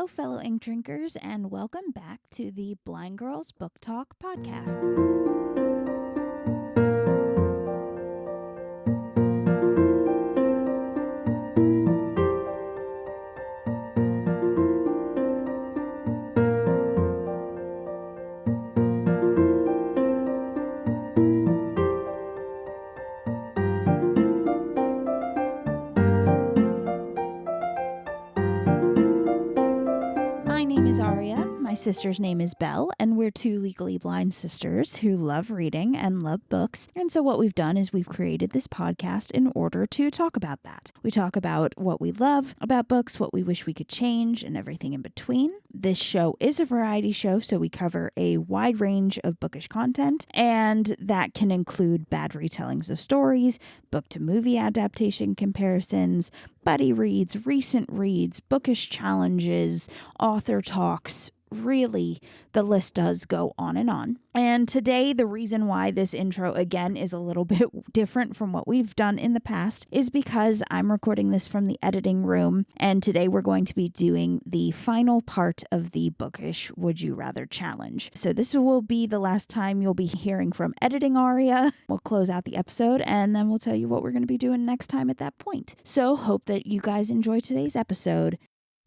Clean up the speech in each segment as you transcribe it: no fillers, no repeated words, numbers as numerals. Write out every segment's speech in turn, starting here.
Hello, fellow ink drinkers, and welcome back to the Blind Girls Book Talk podcast. My sister's name is Belle, and we're two legally blind sisters who love reading and love books. And so what we've done is we've created this podcast in order to talk about that. We talk about what we love about books, what we wish we could change, and everything in between. This show is a variety show, so we cover a wide range of bookish content, and that can include bad retellings of stories, book-to-movie adaptation comparisons, buddy reads, recent reads, bookish challenges, author talks. Really, the list does go on and on. And today, the reason why this intro, again, is a little bit different from what we've done in the past is because I'm recording this from the editing room. And today, we're going to be doing the final part of the Bookish Would You Rather challenge. So this will be the last time you'll be hearing from editing Aria. We'll close out the episode, and then we'll tell you what we're going to be doing next time at that point. So hope that you guys enjoy today's episode.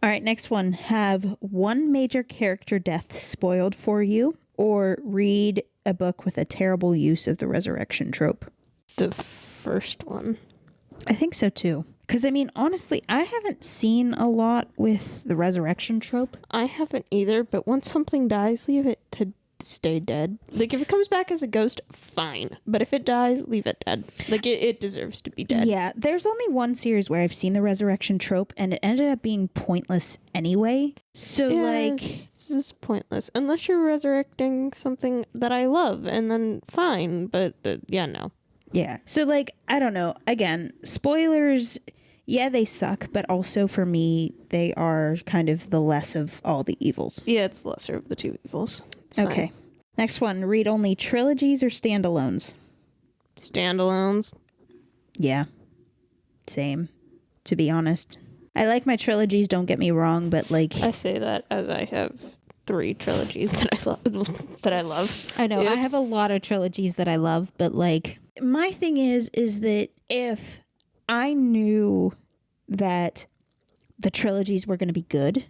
All right, next one. Have one major character death spoiled for you, or read a book with a terrible use of the resurrection trope. The first one. I think so too. Because, I mean, honestly, I haven't seen a lot with the resurrection trope. I haven't either, but once something dies, leave it to stay dead. Like, if it comes back as a ghost, fine. But if it dies, leave it dead. Like, it deserves to be dead. Yeah, there's only one series where I've seen the resurrection trope, and it ended up being pointless anyway. So, yeah, it's just pointless. Unless you're resurrecting something that I love, and then fine. But, yeah, no. Yeah. So, like, I don't know. Again, spoilers, yeah, they suck, but also for me, they are kind of the less of all the evils. Yeah, it's the lesser of the two evils. Okay. Next one. Read only trilogies or standalones? Standalones. Yeah. Same, to be honest. I like my trilogies, don't get me wrong, but like... I say that as I have 3 trilogies that I love. I know. Oops. I have a lot of trilogies that I love, but like... My thing is that if I knew that the trilogies were going to be good...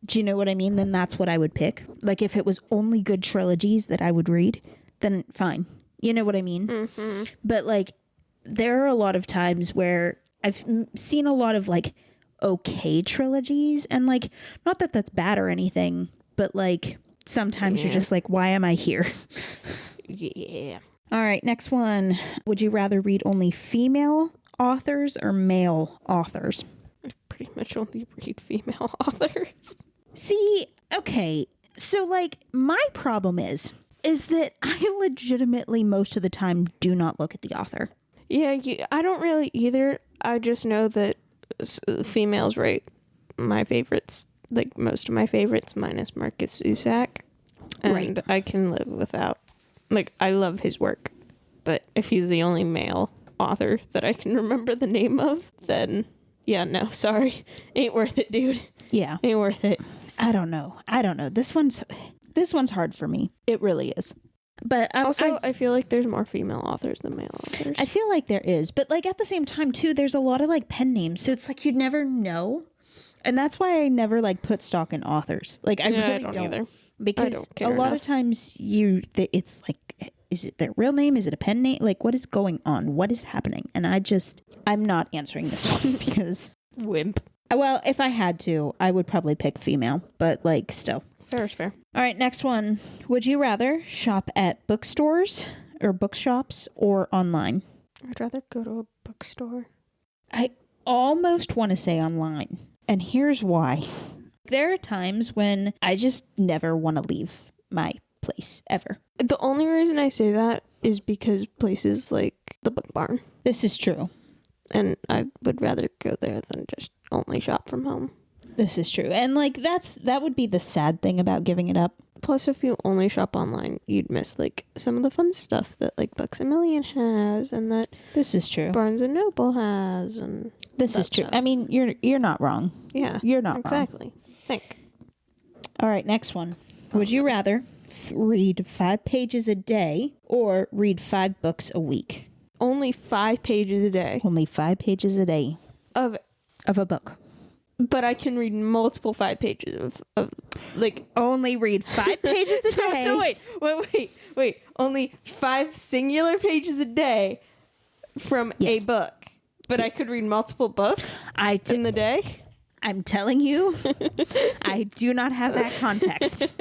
Do you know what I mean? Then that's what I would pick. Like, if it was only good trilogies that I would read, then fine. You know what I mean? Mm-hmm. But, like, there are a lot of times where I've seen a lot of, like, okay trilogies. And, like, not that that's bad or anything, but, like, sometimes you're just like, why am I here? Yeah. All right, next one. Would you rather read only female authors or male authors? I pretty much only read female authors. See, okay, so, like, my problem is that I legitimately most of the time do not look at the author. Yeah, I don't really either. I just know that females write my favorites, like most of my favorites, minus Marcus Zusak. And right. I can live without, like, I love his work. But if he's the only male author that I can remember the name of, then... Yeah, no, sorry. Ain't worth it, dude. Yeah. Ain't worth it. I don't know. This one's hard for me. It really is. But I feel like there's more female authors than male authors. I feel like there is. But, like, at the same time, too, there's a lot of, like, pen names. So it's like you'd never know. And that's why I never, like, put stock in authors. Like, I really don't. Either. Because a lot of times it's like... Is it their real name? Is it a pen name? Like, what is going on? What is happening? And I'm not answering this one because... Wimp. Well, if I had to, I would probably pick female, but, like, still. Fair is fair. All right, next one. Would you rather shop at bookstores or bookshops or online? I'd rather go to a bookstore. I almost want to say online, and here's why. There are times when I just never want to leave my place ever. The only reason I say that is because places like the Book Barn. This is true. And I would rather go there than just only shop from home. This is true. And, like, that would be the sad thing about giving it up. Plus, if you only shop online, you'd miss, like, some of the fun stuff that, like, Books A Million has and that... This is true. Barnes & Noble has and... This is true. Stuff. I mean, you're not wrong. Yeah. You're not wrong. Exactly. Think. All right, next one. Would you rather read 5 pages a day or read 5 books a week? Only 5 pages a day. Only 5 pages a day Of a book. But I can read multiple 5 pages of like... Only read 5 pages a day. So wait. Only 5 singular pages a day from a book. But I could read multiple books in the day? I'm telling you, I do not have that context.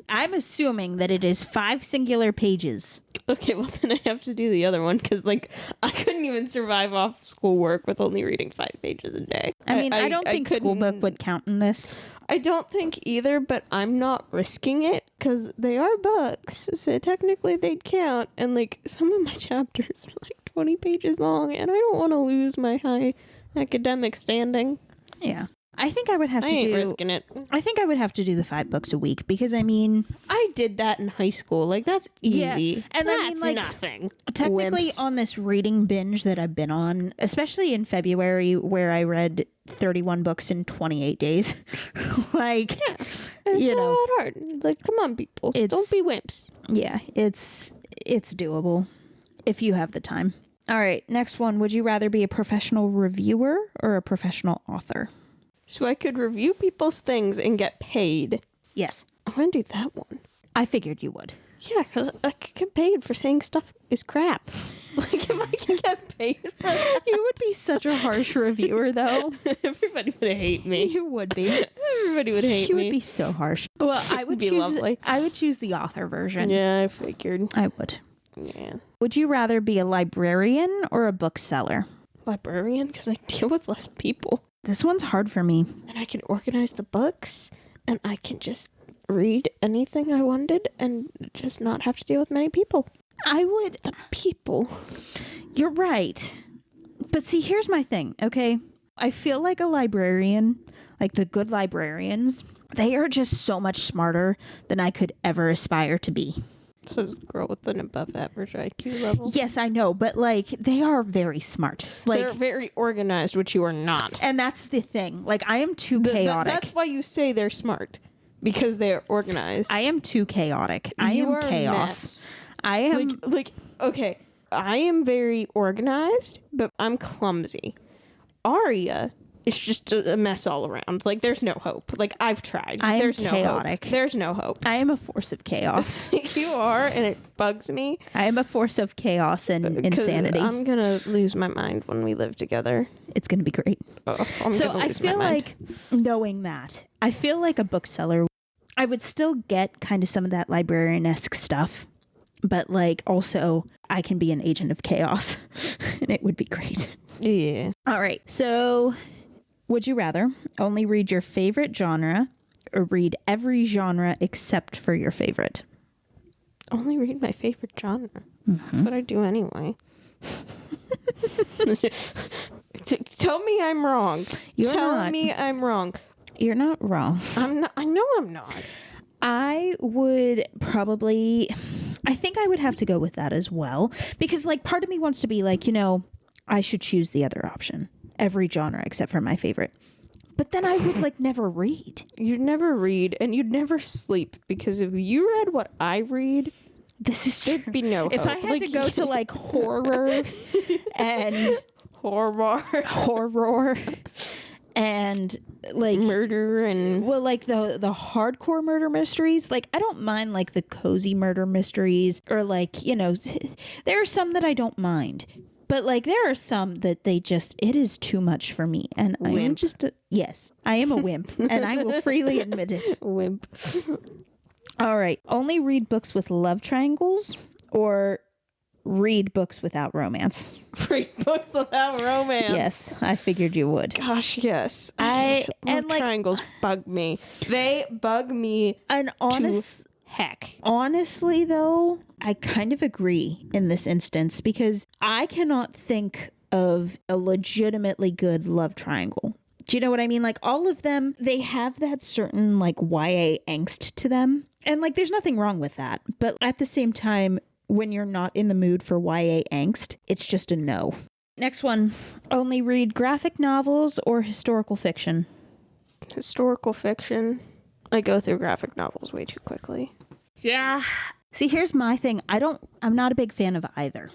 I'm assuming that it is 5 singular pages. Okay, well then I have to do the other one because like I couldn't even survive off schoolwork with only reading 5 pages a day. I mean, I don't think schoolbook would count in this. I don't think either, but I'm not risking it because they are books, so technically they'd count. And like some of my chapters are like 20 pages long, and I don't want to lose my high academic standing. Yeah. I think I would have to I ain't risking it. I think I would have to do the 5 books a week because I mean, I did that in high school. Like that's easy. Yeah. And that's I mean, like, nothing. Technically Wimps. on this reading binge that I've been on, especially in February where I read 31 books in 28 days. Like, It's you know, not hard. Like, come on, people. Don't be wimps. Yeah, it's doable if you have the time. All right, next one. Would you rather be a professional reviewer or a professional author? So I could review people's things and get paid. Yes. I want to do that one. I figured you would. Yeah, because I could get paid for saying stuff is crap. Like, if I can get paid for that. You would be such a harsh reviewer, though. Everybody would hate me. You would be. Everybody would hate You me. would be so harsh. Well, I would be choose. lovely. I would choose the author version. Yeah, I figured. I would. Yeah. Would you rather be a librarian or a bookseller? Librarian, because I deal with less people. This one's hard for me. And I can organize the books, and I can just read anything I wanted and just not have to deal with many people. I would. The people. You're right. But see, here's my thing, okay? I feel like a librarian, like the good librarians, they are just so much smarter than I could ever aspire to be. Says the girl with an above average IQ level. Yes, I know, but like they are very smart. Like they're very organized, which you are not. And that's the thing. Like I am too chaotic. That's why you say they're smart. Because they're organized. I am too chaotic. I am chaos. I am okay. I am very organized, but I'm clumsy. Aria is just a mess all around. Like there's no hope. Like I've tried. There's no chaotic. Hope. There's no hope. I am a force of chaos. You are, and it bugs me. I am a force of chaos and insanity. I'm gonna lose my mind when we live together. It's gonna be great. So I feel like knowing that, I feel like a bookseller, I would still get kind of some of that librarian-esque stuff, but like also I can be an agent of chaos and it would be great. Yeah. All right. So would you rather only read your favorite genre or read every genre except for your favorite? Only read my favorite genre. Mm-hmm. That's what I do anyway. Tell me I'm wrong. Tell me I'm wrong. You're not wrong. I'm not. I know I'm not. I would probably, I think I would have to go with that as well. Because like part of me wants to be like, you know, I should choose the other option. Every genre except for my favorite. But then I would like never read. You'd never read and you'd never sleep because if you read what I read, this is true. There'd be no hope. If I had to go to like horror and horror and like murder and like the hardcore murder mysteries, like I don't mind like the cozy murder mysteries or like, you know, there are some that I don't mind. But like there are some that it is too much for me, and I am just I am a wimp, and I will freely admit it. Wimp. All right, only read books with love triangles, or read books without romance. Read books without romance. Yes, I figured you would. Gosh, yes. And like triangles bug me. They bug me. An honest. Heck. Honestly, though, I kind of agree in this instance because I cannot think of a legitimately good love triangle. Do you know what I mean? Like all of them, they have that certain like YA angst to them. And like there's nothing wrong with that. But at the same time, when you're not in the mood for YA angst, it's just a no. Next one, only read graphic novels or historical fiction. Historical fiction. I go through graphic novels way too quickly. Yeah. See, here's my thing. I'm not a big fan of either.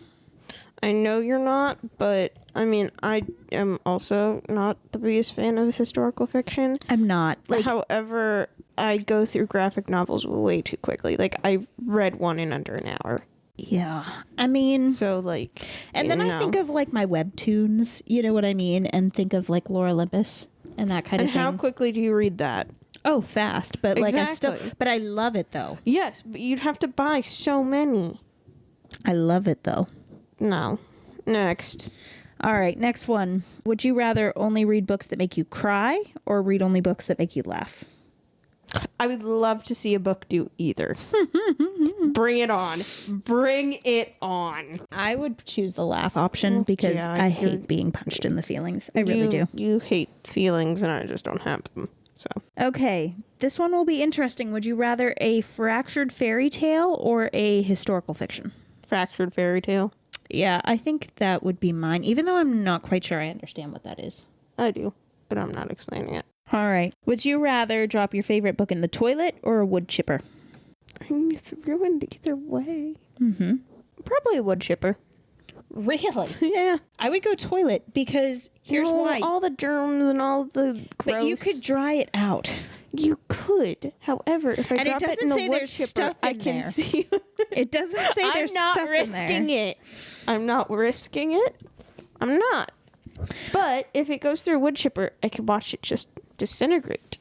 I know you're not, but I mean, I am also not the biggest fan of historical fiction. I'm not. However, I go through graphic novels way too quickly. Like, I read one in under an hour. Yeah. I mean... So, like... And then I think of, like, my webtoons, you know what I mean? And think of, like, Lore Olympus and that kind of thing. And how quickly do you read that? Oh, fast. But, like, exactly. But I love it, though. Yes, but you'd have to buy so many. I love it, though. No. Next. All right, next one. Would you rather only read books that make you cry or read only books that make you laugh? I would love to see a book do either. Bring it on. Bring it on. I would choose the laugh option because I hate being punched in the feelings. I really do. You hate feelings and I just don't have them. So. Okay, this one will be interesting. Would you rather a fractured fairy tale or a historical fiction? Fractured fairy tale. Yeah, I think that would be mine, even though I'm not quite sure I understand what that is. I do, but I'm not explaining it. All right. Would you rather drop your favorite book in the toilet or a wood chipper? I mean, it's ruined either way. Mm-hmm. Probably a wood chipper. Really? Yeah. I would go toilet because here's why. All the germs and all the gross... But you could dry it out. You could. However, if I drop it in the wood chipper, I can see... It doesn't say there's stuff in there. I'm not risking it. I'm not risking it. I'm not. But if it goes through a wood chipper, I could watch it just disintegrate.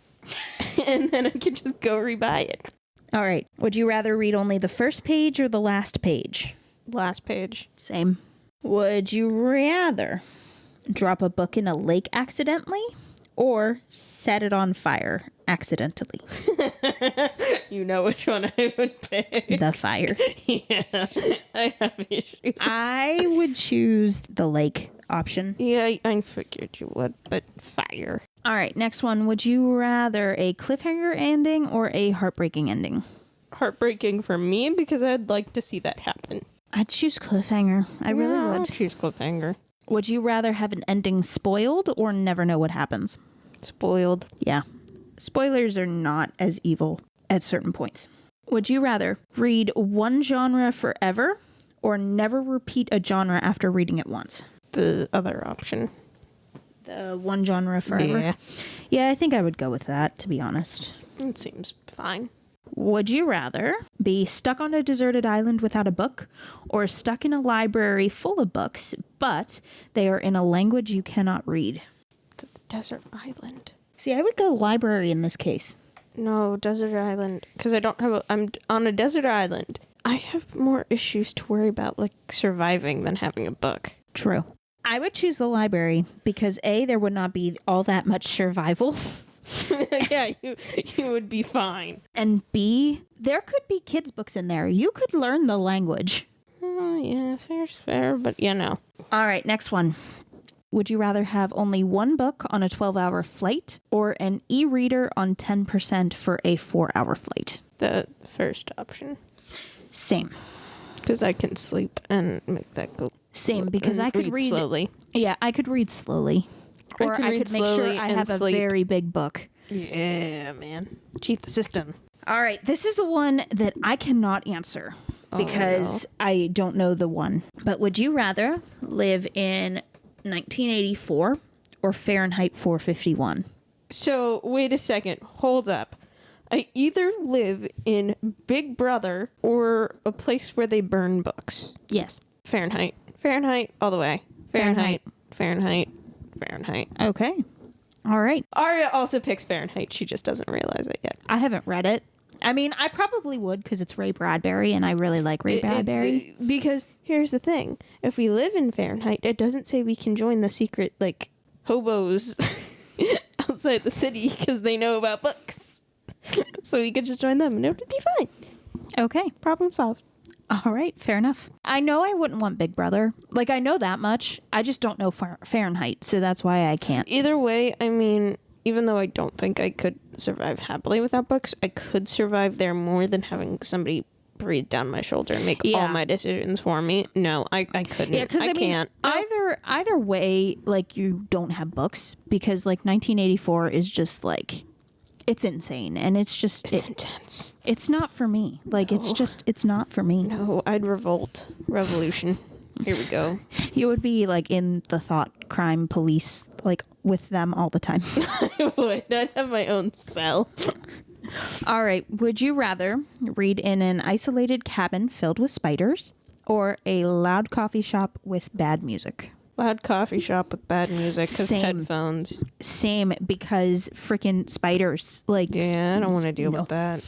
And then I could just go rebuy it. All right. Would you rather read only the first page or the last page? Last page. Same. Would you rather drop a book in a lake accidentally or set it on fire accidentally? You know which one I would pick. The fire. Yeah. I have issues. I would choose the lake option. Yeah, I figured you would, but fire. All right, next one. Would you rather a cliffhanger ending or a heartbreaking ending? Heartbreaking for me because I'd like to see that happen. I'd choose cliffhanger. I really would. I'd choose cliffhanger. Would you rather have an ending spoiled or never know what happens? Spoiled. Yeah. Spoilers are not as evil at certain points. Would you rather read one genre forever or never repeat a genre after reading it once? The other option. The one genre forever? Yeah. Yeah, I think I would go with that, to be honest. It seems fine. Would you rather be stuck on a deserted island without a book or stuck in a library full of books, but they are in a language you cannot read? The desert island. See, I would go library in this case. No, desert island. Because I'm on a desert island. I have more issues to worry about, like surviving than having a book. True. I would choose the library because A, there would not be all that much survival. Yeah, you would be fine. And B, there could be kids' books in there. You could learn the language. Yeah, fair's fair, but you know. All right, next one. Would you rather have only one book on a 12-hour flight or an e-reader on 10% for a 4-hour flight? The first option. Same. Because I can sleep and make that go. Same, because I could read slowly. Yeah, I could read slowly. Or I could make sure I have a very big book. Yeah, man. Cheat the system. All right, this is the one that I cannot answer because I don't know the one. But would you rather live in 1984 or Fahrenheit 451? So, wait a second. Hold up. I either live in Big Brother or a place where they burn books. Yes. Fahrenheit. Fahrenheit all the way. Fahrenheit. Fahrenheit. Okay. All right. Aria also picks Fahrenheit. She just doesn't realize it yet. I haven't read it. I mean, I probably would because it's Ray Bradbury and I really like Ray Bradbury. Because here's the thing. If we live in Fahrenheit, it doesn't say we can join the secret, like, hobos outside the city because they know about books. So we could just join them and it would be fine. Okay. Problem solved. All right. Fair enough. I know I wouldn't want Big Brother. Like, I know that much. I just don't know Fahrenheit. So that's why I can't. Either way, I mean, even though I don't think I could survive happily without books, I could survive there more than having somebody breathe down my shoulder and make Yeah. all my decisions for me. No, I couldn't. Yeah, because I mean, can't. either way, like, you don't have books, because like 1984 is just like, it's insane, and it's just It's intense. It's not for me. Like, it's not for me. No, I'd revolt. Revolution. Here we go. You would be like in the thought crime police, like with them all the time. I would. I'd have my own cell. All right. Would you rather read in an isolated cabin filled with spiders or a loud coffee shop with bad music? Loud coffee shop with bad music because Same. headphones. Same, because freaking spiders. Like, Yeah, I don't want to deal with that.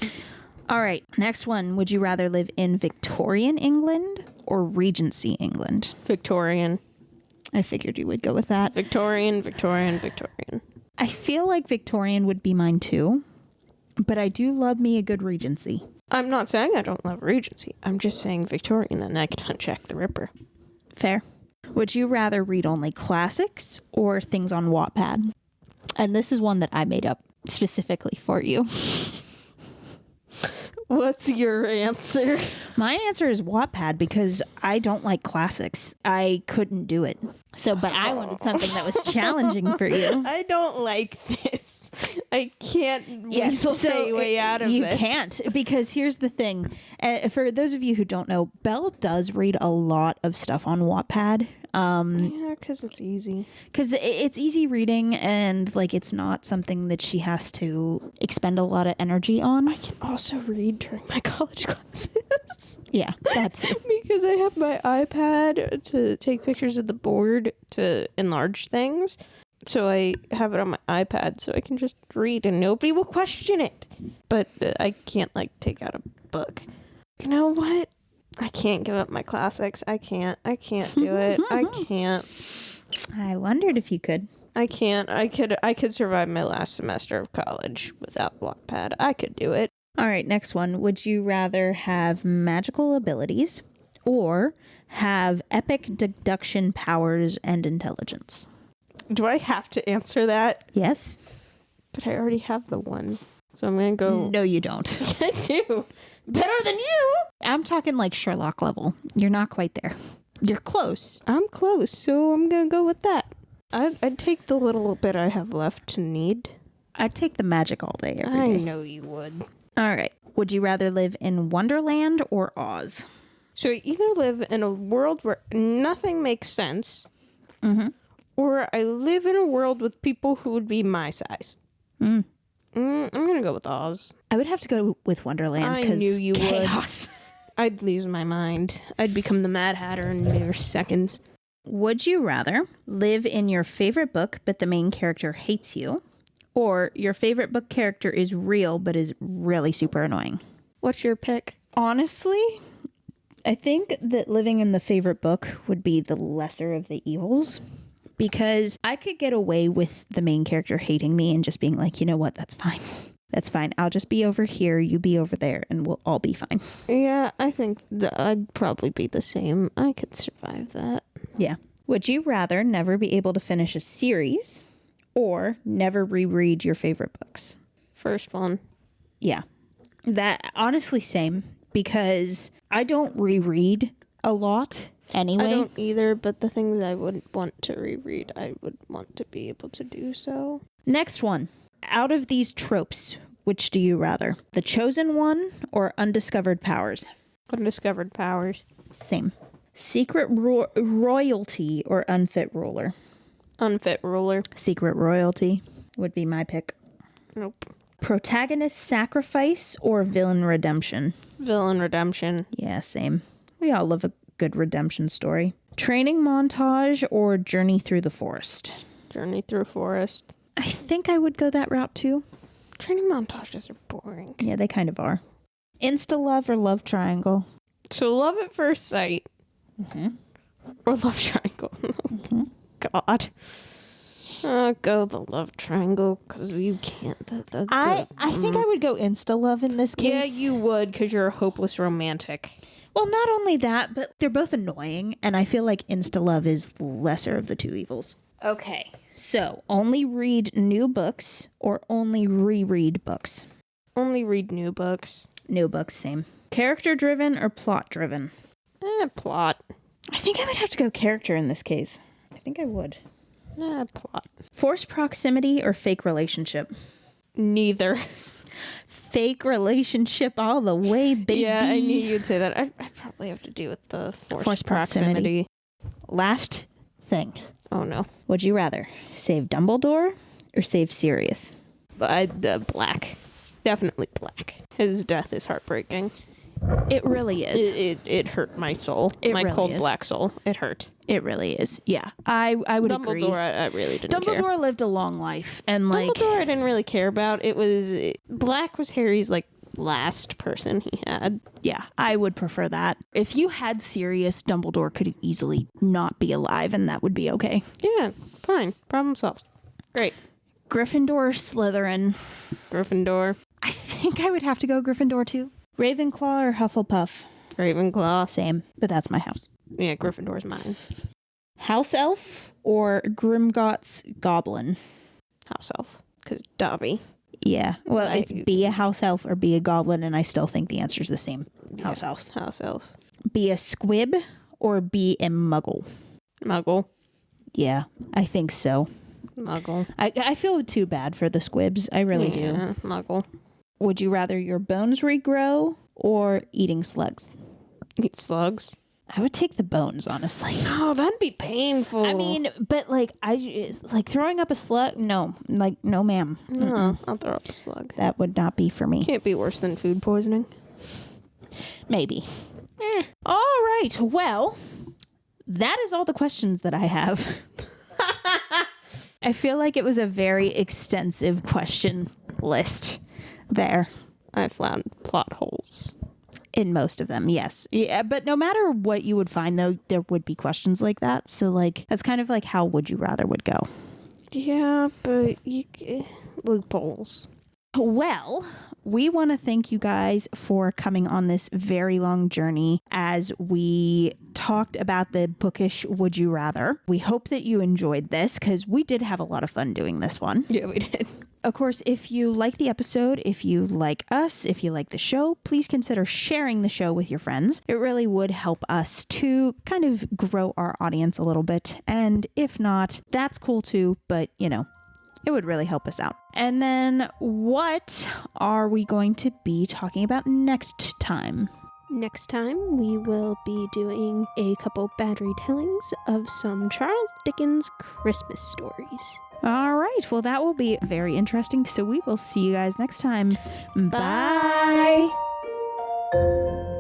All right. Next one. Would you rather live in Victorian England or Regency England? Victorian. I figured you would go with that. Victorian. I feel like Victorian would be mine too, but I do love me a good Regency. I'm not saying I don't love Regency. I'm just saying Victorian and I can uncheck the Ripper. Fair. Would you rather read only classics or things on Wattpad? And this is one that I made up specifically for you. What's your answer? My answer is Wattpad because I don't like classics. I couldn't do it. So, but I wanted something that was challenging for you. I don't like this. I can't weasel my way out of you this. You can't, because here's the thing. For those of you who don't know, Belle does read a lot of stuff on Wattpad. Yeah, because it's easy. Because it's easy reading, and like it's not something that she has to expend a lot of energy on. I can also read during my college classes. Yeah, that too. Because I have my iPad to take pictures of the board to enlarge things. So I have it on my iPad so I can just read and nobody will question it. But I can't like take out a book. You know what? I can't give up my classics. I can't do it. I can't. I wondered if you could. I can't. I could survive my last semester of college without Wattpad. I could do it. All right, next one. Would you rather have magical abilities or have epic deduction powers and intelligence? Do I have to answer that? Yes. But I already have the one. So I'm going to go. No, you don't. I do. Better than you. I'm talking like Sherlock level. You're not quite there. You're close. I'm close, so I'm going to go with that. I'd take the little bit I have left to need. I'd take the magic all day, every day. I know you would. All right. Would you rather live in Wonderland or Oz? So I either live in a world where nothing makes sense, or I live in a world with people who would be my size. I'm going to go with Oz. I would have to go with Wonderland. I knew you chaos. would. I'd lose my mind. I'd become the Mad Hatter in mere seconds. Would you rather live in your favorite book, but the main character hates you, or your favorite book character is real, but is really super annoying? What's your pick? Honestly, I think that living in the favorite book would be the lesser of the evils, because I could get away with the main character hating me and just being like, you know what, that's fine. That's fine. I'll just be over here, you be over there, and we'll all be fine. Yeah, I think I'd probably be the same. I could survive that. Yeah. Would you rather never be able to finish a series or never reread your favorite books? First one. Yeah. That, honestly, same, because I don't reread a lot anyway. I don't either, but the things I wouldn't want to reread, I would want to be able to do so. Next one. Out of these tropes, which do you rather? The Chosen One or Undiscovered Powers? Undiscovered powers. Same. Secret Royalty or Unfit Ruler? Unfit ruler. Secret Royalty would be my pick. Nope. Protagonist Sacrifice or Villain Redemption? Villain redemption. Yeah, same. We all love a good redemption story. Training Montage or Journey Through the Forest? Journey through forest. I think I would go that route too. Training montages are boring. Yeah, they kind of are. Insta-love or Love Triangle? So love at first sight. Or love triangle. God. Go the love triangle, because you can't. I think I would go Insta-Love in this case. Yeah, you would, because you're a hopeless romantic. Well, not only that, but they're both annoying, and I feel like Insta-Love is the lesser of the two evils. Okay, so only read new books or only reread books? Only read new books. New books, same. Character driven or plot driven? Plot. I think I would have to go character in this case. I think I would. Plot. Forced proximity or fake relationship? Neither. Fake relationship all the way, baby. Yeah, I knew you'd say that. I'd probably have to do with the forced proximity. Last thing. Oh, no. Would you rather save Dumbledore or save Sirius? Black. Definitely Black. His death is heartbreaking. It really is. It hurt my soul. My really cold is. black soul. It hurt. It really is. Yeah, I would agree. Dumbledore, I really didn't care. Dumbledore lived a long life, and Dumbledore I didn't really care about. Black was Harry's last person he had. Yeah, I would prefer that. If you had Sirius, Dumbledore could easily not be alive, and that would be okay. Yeah, fine. Problem solved. Great. Gryffindor or Slytherin? Gryffindor. I think I would have to go Gryffindor too. Ravenclaw or Hufflepuff? Ravenclaw. Same, but that's my house. Yeah, Gryffindor's mine. House Elf or Grimgott's Goblin? House Elf. Because Dobby. Yeah, well, it's be a house elf or be a goblin, and I still think the answer's the same. House elf. House Elf. Be a squib or be a muggle? Muggle. Yeah, I think so. Muggle. I feel too bad for the squibs. I really do. Muggle. Would you rather your bones regrow or eating slugs? Eat slugs. I would take the bones, honestly. Oh, that'd be painful. I mean, but throwing up a slug. No, no, ma'am. No, I'll throw up a slug. That would not be for me. Can't be worse than food poisoning. Maybe. All right. Well, that is all the questions that I have. I feel like it was a very extensive question list there. I found plot holes. In most of them, yes. Yeah, but no matter what you would find, though, there would be questions like that. So, that's kind of how Would You Rather would go. Yeah, but loopholes. Well, we want to thank you guys for coming on this very long journey as we talked about the Bookish Would You Rather. We hope that you enjoyed this because we did have a lot of fun doing this one. Yeah, we did. Of course, if you like the episode, if you like us, if you like the show, please consider sharing the show with your friends. It really would help us to kind of grow our audience a little bit. And if not, that's cool too, but it would really help us out. And then what are we going to be talking about next time? Next time, we will be doing a couple bad retellings of some Charles Dickens Christmas stories. All right. Well, that will be very interesting. So we will see you guys next time. Bye. Bye.